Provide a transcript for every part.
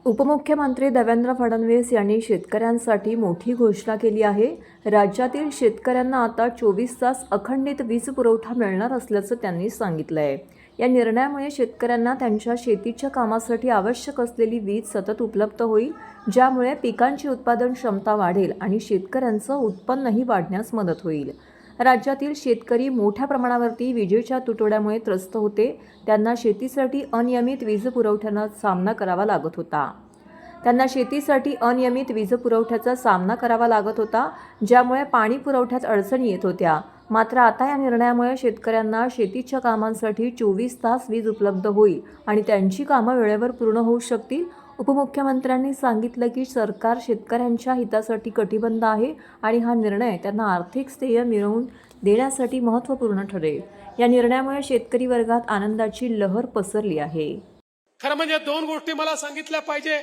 उपमुख्यमंत्री देवेंद्र फडणवीस यांनी शेतकऱ्यांसाठी मोठी घोषणा केली आहे। राज्यातील शेतकऱ्यांना आता 24 तास अखंडित वीज पुरवठा मिळणार असल्याचं त्यांनी सांगितलं आहे। या निर्णयामुळे शेतकऱ्यांना त्यांच्या शेतीच्या कामासाठी आवश्यक असलेली वीज सतत उपलब्ध होईल, ज्यामुळे पिकांची उत्पादन क्षमता वाढेल आणि शेतकऱ्यांचं उत्पन्नही वाढण्यास मदत होईल। राज्यातील शेतकरी मोठ्या प्रमाणावरती विजेच्या तुटवड्यामुळे त्रस्त होते। त्यांना शेतीसाठी अनियमित वीज पुरवठ्याचा सामना करावा लागत होता, ज्यामुळे पाणी पुरवठ्यात अडचणी येत होत्या। मात्र आता या निर्णयामुळे शेतकऱ्यांना शेतीच्या कामांसाठी 24 तास वीज उपलब्ध होईल आणि त्यांची कामं वेळेवर पूर्ण होऊ शकतील। उपमुख्यमंत्र्यांनी सांगितलं की सरकार शेतकऱ्यांच्या हितासाठी कटिबद्ध आहे आणि हा निर्णय त्यांना आर्थिक स्थैर्य मिळवून देण्यासाठी महत्त्वपूर्ण ठरेल। या निर्णयामुळे शेतकरी वर्गात आनंदाची लहर पसरली आहे। खरं म्हणजे दोन गोष्टी मला सांगितल्या पाहिजे।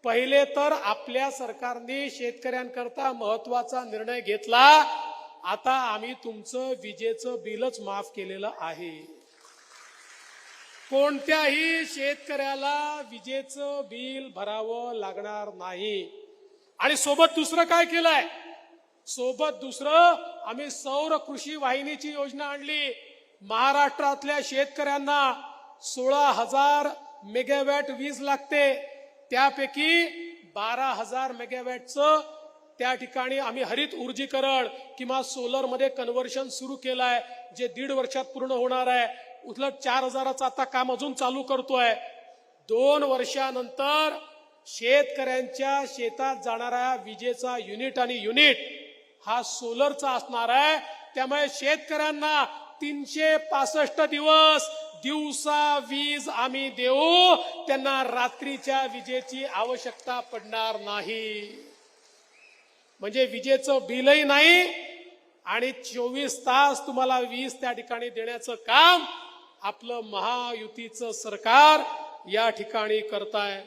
पहिले तर आपल्या सरकारने शेतकऱ्यांकरता महत्त्वाचा निर्णय घेतला। आता आम्ही तुमचं विजेचं बिलच माफ केलेलं आहे। कोणत्याही शेतकऱ्याला विजेचं बिल भरावं लागणार नाही। आणि सोबत दुसरं काय केलंय? आम्ही सौर कृषी वाहिनीची योजना आणली। महाराष्ट्रातल्या शेतकऱ्यांना 16,000 मेगावॅट वीज लागते, त्यापैकी 12,000 मेगावॅटचं त्या ठिकाणी आम्ही हरित ऊर्जीकरण किंवा सोलर मध्ये कन्व्हर्शन सुरू केलंय, जे 1.5 वर्षात पूर्ण होणार आहे। उलट 4,000चं आता काम अजून चालू करतोय। 2 वर्षानंतर शेतकऱ्यांच्या शेतात जाणारा विजेचा युनिट हा सोलरचा असणार आहे। त्यामुळे शेतकऱ्यांना 365 दिवस दिवसा वीज आम्ही देऊ, त्यांना रात्रीच्या विजेची आवश्यकता पडणार नाही। म्हणजे विजेचं बिलही नाही आणि 24 तास तुम्हाला वीज त्या ठिकाणी देण्याचं काम आपलं महायुतीचं सरकार या ठिकाणी करताय।